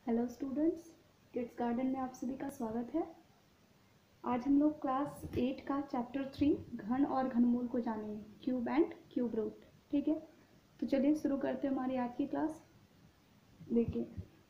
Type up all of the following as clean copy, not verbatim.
Hello students, kids garden में आप सभी का स्वागत है। आज हम लोग क्लास 8 का चैप्टर 3 घन और घनमूल को जानेंगे, क्यूब एंड क्यूब रूट। ठीक है, तो चलिए शुरू करते हैं हमारी आज की क्लास। देखिए,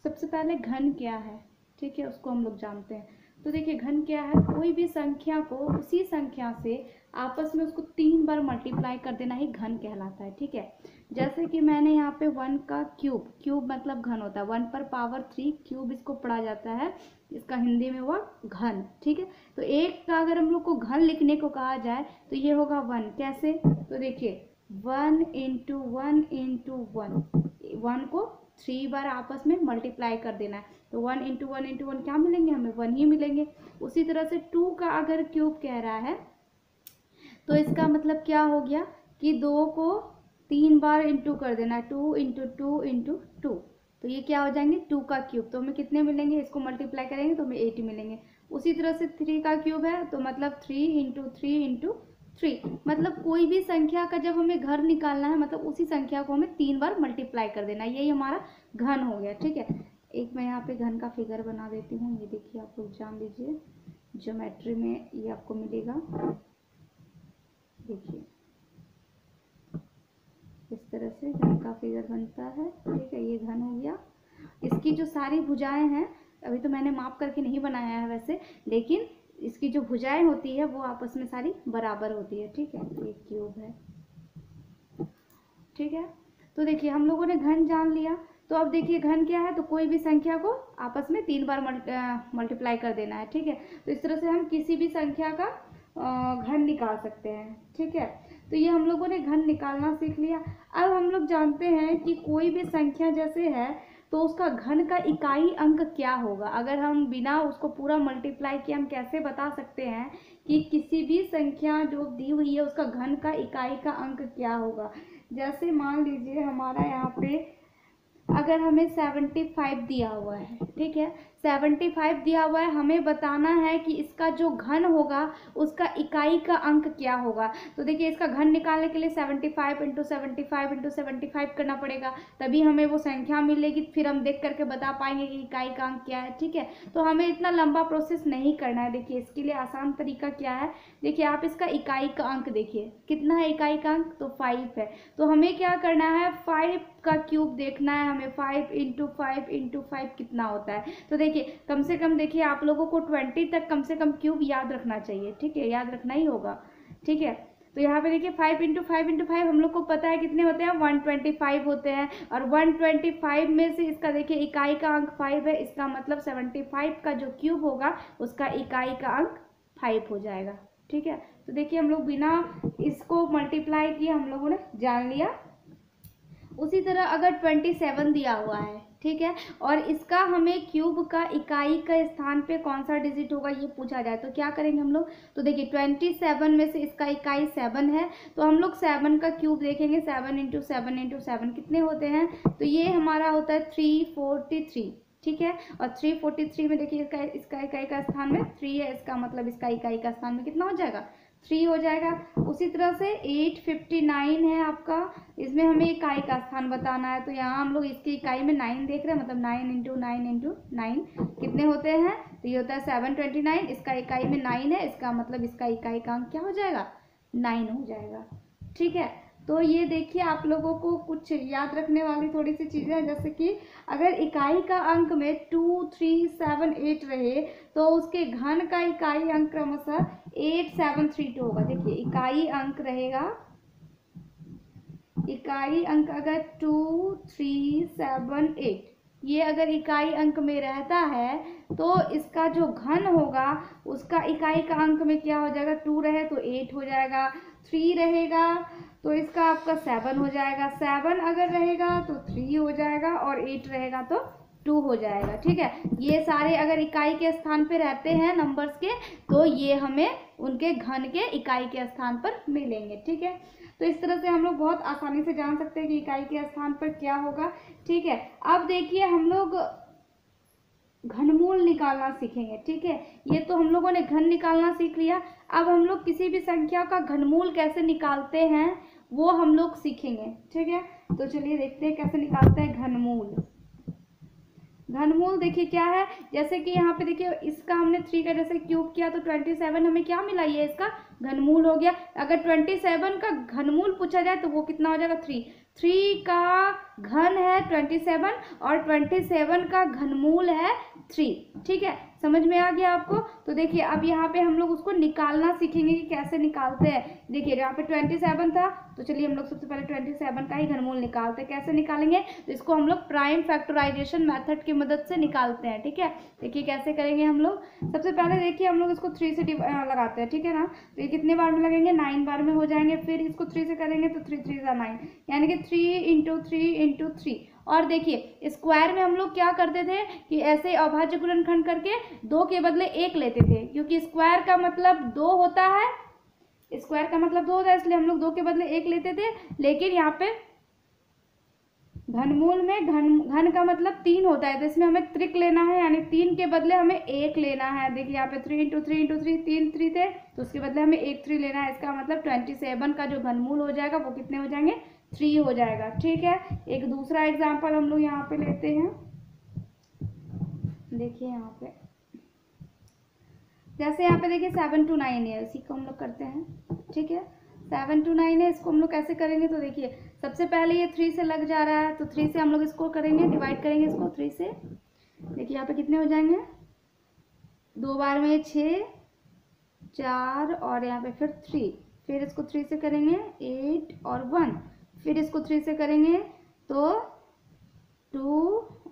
सबसे पहले घन क्या है, ठीक है, उसको हम लोग जानते हैं। तो देखिए, घन क्या है, कोई भी संख्या को उसी संख्या से आपस में उसको 3 बार मल्टीप्लाई कर देना ही घन कहलाता है। ठीक है, जैसे कि मैंने यहाँ पे 1 का क्यूब, क्यूब मतलब घन होता है, 1 पर पावर 3 क्यूब इसको पढ़ा जाता है, इसका हिंदी में हुआ घन। ठीक है, तो एक का अगर हम लोग को घन लिखने को कहा जाए तो ये होगा 1। कैसे, तो देखिए 1 इंटू 1 इंटू 1, 1 को 3 बार आपस में मल्टीप्लाई कर देना है, तो 1 इंटू 1 इंटू 1 क्या मिलेंगे, हमें 1 ही मिलेंगे। उसी तरह से 2 का अगर क्यूब कह रहा है तो इसका मतलब क्या हो गया कि 2 को 3 बार इंटू कर देना, 2 इंटू 2 इंटू 2, तो ये क्या हो जाएंगे 2 का क्यूब, तो हमें कितने मिलेंगे, इसको मल्टीप्लाई करेंगे तो हमें 8 मिलेंगे। उसी तरह से 3 का क्यूब है तो मतलब 3 इंटू 3 इंटू 3, मतलब कोई भी संख्या का जब हमें घर निकालना है मतलब उसी संख्या को हमें 3 बार मल्टीप्लाई कर देना, यही हमारा घन हो गया। ठीक है, एक मैं यहाँ पे घन का फिगर बना देती हूँ, ये देखिए आप लोग जान लीजिए, ज्योमेट्री में ये आपको मिलेगा। देखिए इस तरह से घन का फिगर बनता है। ठीक है, ये घन हो गया। इसकी जो सारी भुजाएं हैं, अभी तो मैंने माप करके नहीं बनाया है वैसे, लेकिन इसकी जो भुजाएं होती है वो आपस में सारी बराबर होती है। ठीक है, ये क्यूब है। ठीक है, तो देखिए हम लोगों ने घन जान लिया। तो अब देखिए घन क्या है, तो कोई भी संख्या को आपस में 3 बार मल्टीप्लाई कर देना है। ठीक है, तो इस तरह से हम किसी भी संख्या का घन निकाल सकते हैं। ठीक है, तो ये हम लोगों ने घन निकालना सीख लिया। अब हम लोग जानते हैं कि कोई भी संख्या जैसे है तो उसका घन का इकाई अंक क्या होगा। अगर हम बिना उसको पूरा मल्टीप्लाई किए हम कैसे बता सकते हैं कि किसी भी संख्या जो दी हुई है उसका घन का इकाई का अंक क्या होगा। जैसे मान लीजिए हमारा यहाँ पे अगर हमें 75 दिया हुआ है, ठीक है, 75 दिया हुआ है, हमें बताना है कि इसका जो घन होगा उसका इकाई का अंक क्या होगा। तो देखिए इसका घन निकालने के लिए 75 इंटू 75 इंटू 75 करना पड़ेगा, तभी हमें वो संख्या मिलेगी, फिर हम देख करके बता पाएंगे कि इकाई का अंक क्या है। ठीक है, तो हमें इतना लंबा प्रोसेस नहीं करना है। देखिए इसके लिए आसान तरीका क्या है, देखिए आप इसका इकाई का अंक देखिए कितना है, इकाई का अंक तो 5 है, तो हमें क्या करना है 5 का क्यूब देखना है हमें, 5 इंटू 5 इंटू 5 कितना होता है। तो देखिए कम से कम देखिए आप लोगों को 20 तक कम से कम क्यूब याद रखना चाहिए। ठीक है, याद रखना ही होगा। ठीक है, तो यहाँ पे देखिए 5 इंटू 5 इंटू 5 हम लोग को पता है कितने होते हैं, 125 होते हैं, और 125 में से इसका देखिए इकाई का अंक 5 है, इसका मतलब 75 का जो क्यूब होगा उसका इकाई का अंक 5 हो जाएगा। ठीक है, तो देखिए हम लोग बिना इसको मल्टीप्लाई किए हम लोगों ने जान लिया। उसी तरह अगर 27 दिया हुआ है, ठीक है, और इसका हमें क्यूब का इकाई का स्थान पे कौन सा डिजिट होगा ये पूछा जाए तो क्या करेंगे हम लोग, तो देखिए 27 में से इसका इकाई 7 है, तो हम लोग 7 का क्यूब देखेंगे, 7 इंटू 7 इंटू 7 कितने होते हैं, तो ये हमारा होता है 343। ठीक है, और 343 में देखिए इसका इकाई का स्थान में 3 है, इसका मतलब इसका इकाई का स्थान में कितना हो जाएगा, 3 हो जाएगा। उसी तरह से 859 है आपका, इसमें हमें इकाई का स्थान बताना है, तो यहाँ हम लोग इसकी इकाई में 9 देख रहे हैं, मतलब 9 इंटू 9 इंटू 9 कितने होते हैं, तो ये होता है 729, इसका इकाई में 9 है, इसका मतलब इसका इकाई का अंक क्या हो जाएगा, 9 हो जाएगा। ठीक है, तो ये देखिए आप लोगों को कुछ याद रखने वाली थोड़ी सी चीज़ें हैं, जैसे कि अगर इकाई का अंक में 2, 3, 7, 8 रहे तो उसके घन का इकाई अंक क्रमशः 8732 होगा। देखिए इकाई अंक रहेगा, इकाई अंक अगर 2, 3, 7, 8 ये अगर इकाई अंक में रहता है तो इसका जो घन होगा उसका इकाई का अंक में क्या हो जाएगा, 2 रहे तो 8 हो जाएगा, 3 रहेगा तो इसका आपका 7 हो जाएगा, 7 अगर रहेगा तो 3 हो जाएगा, और 8 रहेगा तो 2 हो जाएगा। ठीक है, ये सारे अगर इकाई के स्थान पे रहते हैं नंबर्स के तो ये हमें उनके घन के इकाई के स्थान पर मिलेंगे। ठीक है, तो इस तरह से हम लोग बहुत आसानी से जान सकते हैं कि इकाई के स्थान पर क्या होगा। ठीक है, अब देखिए हम लोग घनमूल निकालना सीखेंगे। ठीक है, ये तो हम लोगों ने घन निकालना सीख लिया, अब हम लोग किसी भी संख्या का घनमूल कैसे निकालते हैं वो हम लोग सीखेंगे। ठीक है, तो चलिए देखते हैं कैसे निकालते हैं घनमूल। घनमूल देखिए क्या है, जैसे कि यहाँ पे देखिए इसका हमने 3 का जैसे क्यूब किया तो 27 हमें क्या मिला, ये इसका घनमूल हो गया। अगर 27 का घनमूल पूछा जाए तो वो कितना हो जाएगा 3 का घन है 27 और 27 का घनमूल है 3। ठीक है, समझ में आ गया आपको। तो देखिए अब यहाँ पे हम लोग उसको निकालना सीखेंगे कि कैसे निकालते हैं। देखिए यहाँ पे 27 था तो चलिए हम लोग सबसे पहले 27 का ही घनमूल निकालते हैं। कैसे निकालेंगे, तो इसको हम लोग प्राइम फैक्टराइजेशन मेथड की मदद से निकालते हैं। ठीक है, देखिए कैसे करेंगे हम लोग। सबसे पहले देखिए हम लोग इसको 3 से लगाते हैं। ठीक है ना, तो ये कितने बार में लगेंगे, 9 बार में हो जाएंगे। फिर इसको 3 से करेंगे तो 3 3 9, यानी कि 3 × 3 × 3। और देखिए स्क्वायर में हम लोग क्या करते थे कि ऐसे अभाज्य गुणनखंड करके 2 के बदले 1 लेते थे, क्योंकि स्क्वायर का मतलब 2 होता है, स्क्वायर का मतलब 2 होता है, इसलिए हम लोग 2 के बदले 1 लेते थे। लेकिन यहाँ पे घनमूल में घन का मतलब 3 होता है, तो इसमें हमें त्रिक लेना है, यानी 3 के बदले हमें 1 लेना है। देखिए यहाँ पे 3 × 3 × 3 3 3 थे, तो उसके बदले हमें 1 3 लेना है। इसका मतलब 27 का जो घनमूल हो जाएगा वो कितने हो जाएंगे, 3 हो जाएगा। ठीक है, एक दूसरा एग्जाम्पल हम लोग यहाँ पे लेते हैं। देखिए यहाँ पे जैसे यहाँ पे देखिए 7 to 9 है, इसी को हम लोग करते हैं। ठीक है, 7 to 9 है, इसको हम लोग कैसे करेंगे, तो देखिए सबसे पहले ये 3 से लग जा रहा है, तो 3 से हम लोग इसको करेंगे, डिवाइड करेंगे इसको 3 से। देखिए यहाँ पे कितने हो जाएंगे, 2 बार में 6 4 और यहाँ पे फिर 3, फिर इसको 3 से करेंगे 8 और 1, फिर इसको 3 से करेंगे तो 2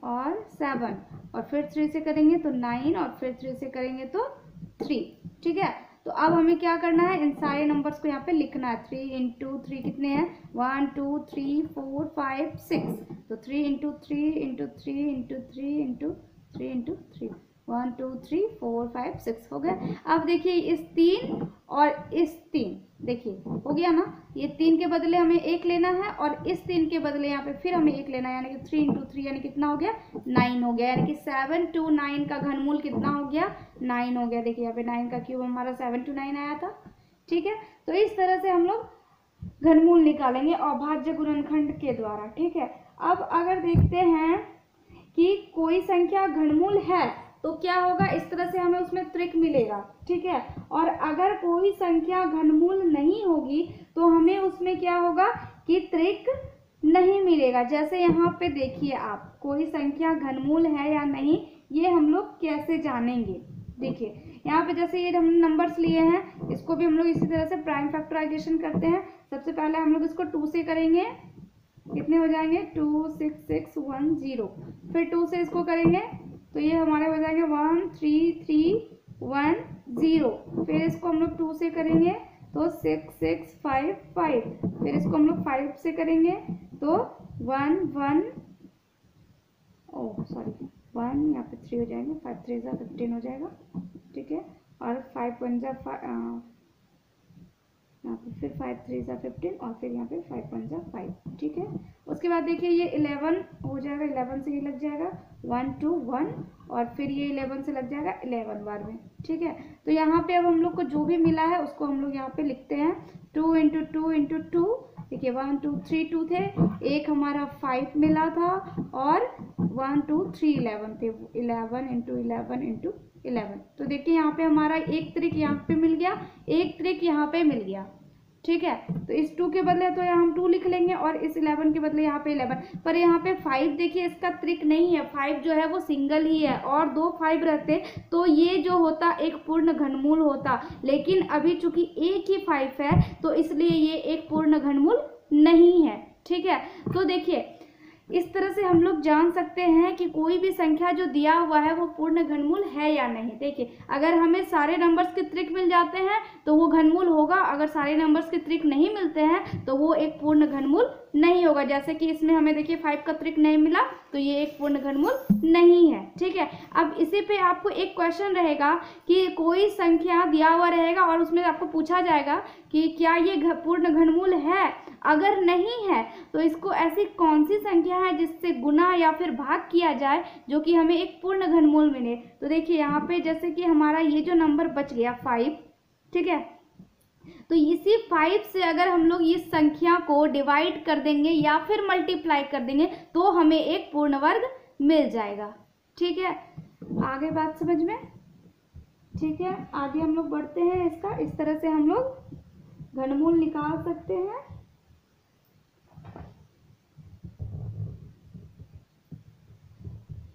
और 7, और फिर 3 से करेंगे तो 9, और फिर 3 से करेंगे तो 3। ठीक है, तो अब हमें क्या करना है, इन सारे नंबर्स को यहाँ पे लिखना है। 3 × 3 कितने हैं, 1 2 3 4 5 6, तो 3 × 3 × 3 × 3 × 3 × 3, 1 2 3 4 5 6 हो गया। अब देखिए इस 3 और इस 3, देखिए हो गया ना, ये 3 के बदले हमें 1 लेना है, और इस 3 के बदले यहाँ पे फिर हमें 1 लेना है, यानी कि 3 × 3 यानी कितना हो गया, 9 हो गया। यानी कि 7 to 9 का घनमूल कितना हो गया, 9 हो गया। देखिए यहाँ पे 9 का क्यूब हमारा 7 to 9 आया था। ठीक है, तो इस तरह से हम लोग घनमूल निकालेंगे अभाज्य गुणनखंड के द्वारा। ठीक है, अब अगर देखते हैं कि कोई संख्या घनमूल है तो क्या होगा, इस तरह से हमें उसमें त्रिक मिलेगा। ठीक है, और अगर कोई संख्या घनमूल नहीं होगी तो हमें उसमें क्या होगा कि त्रिक नहीं मिलेगा। जैसे यहाँ पे देखिए आप, कोई संख्या घनमूल है या नहीं ये हम लोग कैसे जानेंगे। देखिए यहाँ पे जैसे ये हमने नंबर्स लिए हैं, इसको भी हम लोग इसी तरह से प्राइम फैक्टराइजेशन करते हैं। सबसे पहले हम लोग इसको 2 से करेंगे, कितने हो जाएंगे 2 6 6 1 0, फिर 2 से इसको करेंगे तो ये हमारे हो जाएंगे 1 3 3 1 0, फिर इसको हम लोग 2 से करेंगे तो 6 6 5 5, फिर इसको हम लोग 5 से करेंगे तो 1 1 यहाँ पे 3 हो जाएंगे, 5 3 15 हो जाएगा। ठीक है, और 5 1 यहाँ पे फिर 5 3 15, और फिर यहाँ पे 5 1 5। ठीक है, उसके बाद देखिए ये 11 हो जाएगा, 11 से ये लग जाएगा 1 2 1, और फिर ये 11 से लग जाएगा 11 बार में। ठीक है, तो यहाँ पे अब हम लोग को जो भी मिला है उसको हम लोग यहाँ पे लिखते हैं 2 × 2 × 2। देखिए 1 2 3 2 थे, एक हमारा 5 मिला था, और 1 2 3 11 थे, 11 × 11 × 11। तो देखिए यहाँ पे हमारा एक त्रिक यहाँ पे मिल गया, एक त्रिक यहाँ पे मिल गया। ठीक है, तो इस 2 के बदले तो यहाँ हम 2 लिख लेंगे, और इस 11 के बदले यहाँ पे 11, पर यहाँ पे 5 देखिए इसका त्रिक नहीं है, 5 जो है वो सिंगल ही है, और 2 5 रहते तो ये जो होता एक पूर्ण घनमूल होता, लेकिन अभी चूंकि एक ही 5 है तो इसलिए ये एक पूर्ण घनमूल नहीं है। ठीक है, तो देखिए इस तरह से हम लोग जान सकते हैं कि कोई भी संख्या जो दिया हुआ है वो पूर्ण घनमूल है या नहीं। देखिए अगर हमें सारे नंबर्स के त्रिक मिल जाते हैं तो वो घनमूल होगा, अगर सारे नंबर्स के त्रिक नहीं मिलते हैं तो वो एक पूर्ण घनमूल नहीं होगा। जैसे कि इसमें हमें देखिए 5 का त्रिक नहीं मिला तो ये एक पूर्ण घनमूल नहीं है। ठीक है, अब इसी पे आपको एक क्वेश्चन रहेगा कि कोई संख्या दिया हुआ रहेगा और उसमें आपको पूछा जाएगा कि क्या ये पूर्ण घनमूल है, अगर नहीं है तो इसको ऐसी कौन सी संख्या है जिससे गुना या फिर भाग किया जाए जो कि हमें एक पूर्ण घनमूल मिले। तो देखिए यहाँ पे जैसे कि हमारा ये जो नंबर बच गया 5, ठीक है, तो इसी 5 से अगर हम लोग इस संख्या को डिवाइड कर देंगे या फिर मल्टीप्लाई कर देंगे तो हमें एक पूर्ण वर्ग मिल जाएगा। ठीक है, आगे बात समझ में? ठीक है, आगे हम लोग बढ़ते हैं। इसका इस तरह से हम लोग घनमूल निकाल सकते हैं।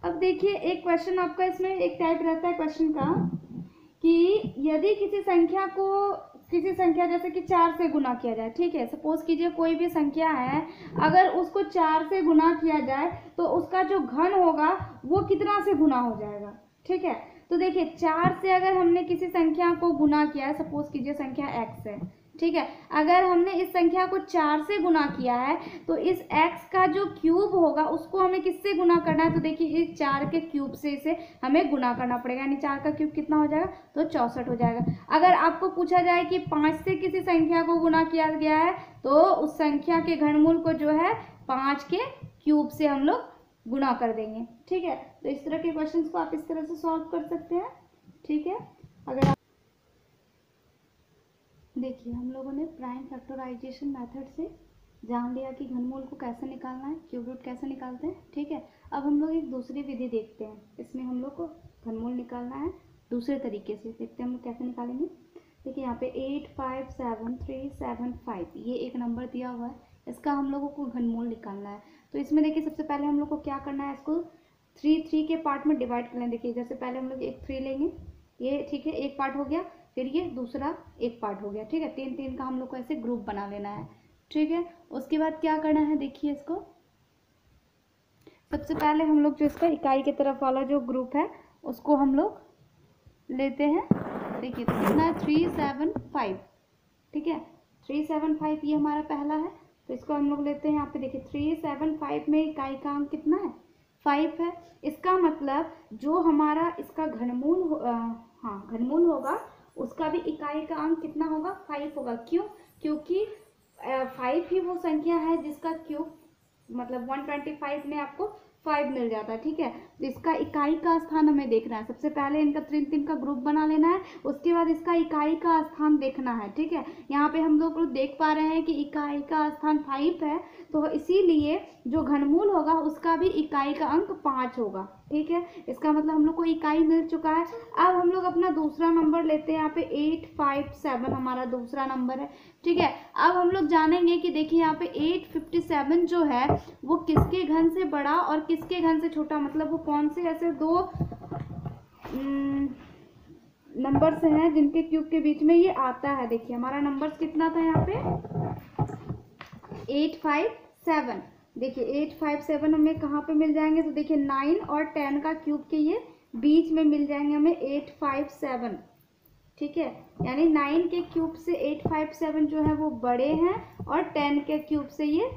अब देखिए, एक क्वेश्चन आपका इसमें एक टाइप रहता है क्वेश्चन का कि यदि किसी संख्या जैसे कि 4 से गुना किया जाए, ठीक है, सपोज कीजिए कोई भी संख्या है, अगर उसको 4 से गुना किया जाए तो उसका जो घन होगा वो कितना से गुना हो जाएगा, ठीक है। तो देखिए 4 से अगर हमने किसी संख्या को गुना किया है, सपोज कीजिए संख्या x है, ठीक है, अगर हमने इस संख्या को 4 से गुना किया है तो इस x का जो क्यूब होगा उसको हमें किससे गुना करना है, तो देखिए इस 4 के क्यूब से इसे हमें गुना करना पड़ेगा, यानी 4 का क्यूब कितना हो जाएगा, तो 64 हो जाएगा। अगर आपको पूछा जाए कि 5 से किसी संख्या को गुना किया गया है तो उस संख्या के घनमूल को जो है 5 के क्यूब से हम लोग गुना कर देंगे, ठीक है। तो इस तरह के क्वेश्चंस को आप इस तरह से सॉल्व कर सकते हैं, ठीक है। अगर देखिए हम लोगों ने प्राइम फैक्टराइजेशन मेथड से जान लिया कि घनमूल को कैसे निकालना है, क्यूब रूट कैसे निकालते हैं, ठीक है। अब हम लोग एक दूसरी विधि देखते हैं, इसमें हम लोग को घनमूल निकालना है दूसरे तरीके से। देखते हैं हम लोग कैसे निकालेंगे। देखिए यहाँ पे 8 5 7 3 7 5 ये एक नंबर दिया हुआ है, इसका हम लोगों को घनमूल निकालना है। तो इसमें देखिए सबसे पहले हम लोग को क्या करना है, इसको 3 के पार्ट में डिवाइड कर लें। देखिए जैसे पहले हम लोग एक 3 लेंगे, ये ठीक है एक पार्ट हो गया, फिर ये दूसरा एक पार्ट हो गया, ठीक है। 3 का हम लोग को ऐसे ग्रुप बना लेना है, ठीक है। उसके बाद क्या करना है, देखिए इसको सबसे पहले हम लोग जो इसका इकाई की तरफ वाला जो ग्रुप है उसको हम लोग लेते हैं। देखिए तो कितना है 3 7 5, ठीक है, 3 7 5 ये हमारा पहला है, तो इसको हम लोग लेते हैं यहाँ पे। देखिए 3 7 5 में इकाई का अंक कितना है, 5 है। इसका मतलब जो हमारा इसका घनमूल होगा उसका भी इकाई का अंक कितना होगा, 5 होगा। क्यों? क्योंकि 5 ही वो संख्या है जिसका क्यूब मतलब 125 में आपको 5 मिल जाता है, ठीक है। तो इसका इकाई का स्थान हमें देखना है। सबसे पहले इनका 3 का ग्रुप बना लेना है, उसके बाद इसका इकाई का स्थान देखना है, ठीक है। यहाँ पे हम लोग देख पा रहे हैं कि इकाई का स्थान 5 है, तो इसीलिए जो घनमूल होगा उसका भी इकाई का अंक 5 होगा, ठीक है। इसका मतलब हम लोग को इकाई मिल चुका है। अब हम लोग अपना दूसरा नंबर लेते हैं, यहाँ पे 8 5 7 हमारा दूसरा नंबर है, ठीक है। अब हम लोग जानेंगे कि देखिए यहाँ पे 857 जो है वो किसके घन से बड़ा और किसके घन से छोटा, मतलब वो कौन से ऐसे दो नंबर से हैं जिनके क्यूब के बीच में ये आता है। देखिए हमारा नंबर कितना था यहाँ पे 857। देखिए 857 हमें कहाँ पे मिल जाएंगे, तो देखिए 9 और 10 का क्यूब के ये बीच में मिल जाएंगे हमें 857, ठीक है। यानी 9 के क्यूब से 857 जो है वो बड़े हैं और 10 के क्यूब से ये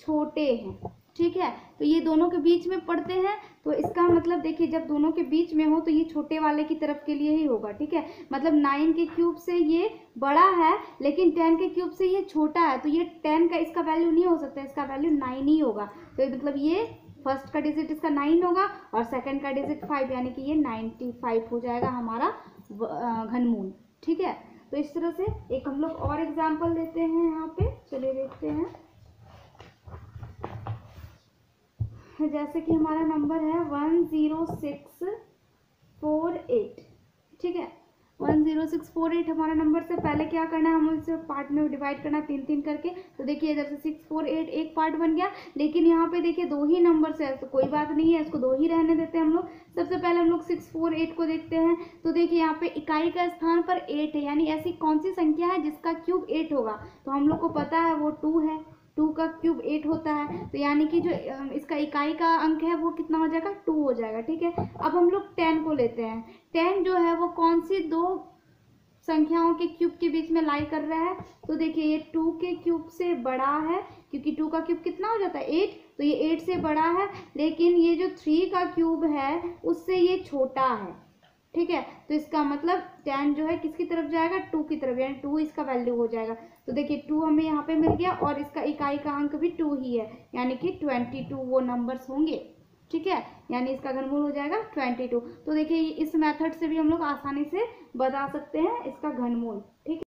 छोटे हैं, ठीक है। तो ये दोनों के बीच में पड़ते हैं, तो इसका मतलब देखिए जब दोनों के बीच में हो तो ये छोटे वाले की तरफ के लिए ही होगा, ठीक है। मतलब 9 के क्यूब से ये बड़ा है लेकिन 10 के क्यूब से ये छोटा है, तो ये 10 का इसका वैल्यू नहीं हो सकता, इसका वैल्यू 9 ही होगा। तो मतलब ये फर्स्ट का डिजिट इसका 9 होगा और सेकंड का डिजिट 5, यानी कि ये 95 हो जाएगा हमारा घनमूल, ठीक है। तो इस तरह से एक हम लोग और एग्जाम्पल लेते हैं यहाँ पे, चलिए देखते हैं। जैसे कि हमारा नंबर है 10648, ठीक है। 10648 हमारा नंबर से पहले क्या करना है, हमें इसे पार्ट में डिवाइड करना है 3 करके। तो देखिए इधर से 648 एक पार्ट बन गया, लेकिन यहाँ पे देखिए 2 ही नंबर है तो कोई बात नहीं है, इसको 2 ही रहने देते हैं हम लोग। सबसे पहले हम लोग 648 को देखते हैं। तो देखिए यहाँ पे इकाई का स्थान पर 8 है, यानी ऐसी कौन सी संख्या है जिसका क्यूब 8 होगा, तो हम लोग को पता है वो 2 है, 2 का क्यूब 8 होता है, तो यानी कि जो इसका इकाई का अंक है वो कितना हो जाएगा, 2 हो जाएगा, ठीक है। अब हम लोग 10 को लेते हैं। 10 जो है वो कौन सी दो संख्याओं के क्यूब के बीच में लाई कर रहा है, तो देखिए ये 2 के क्यूब से बड़ा है, क्योंकि 2 का क्यूब कितना हो जाता है 8, तो ये 8 से बड़ा है, लेकिन ये जो 3 का क्यूब है उससे ये छोटा है, ठीक है। तो इसका मतलब 10 जो है किसकी तरफ जाएगा, 2 की तरफ, यानी 2 इसका वैल्यू हो जाएगा। तो देखिए 2 हमें यहाँ पे मिल गया और इसका इकाई का अंक भी 2 ही है, यानी कि 22 वो नंबर्स होंगे, ठीक है। यानी इसका घनमूल हो जाएगा 22। तो देखिए इस मेथड से भी हम लोग आसानी से बता सकते हैं इसका घनमूल, ठीक है।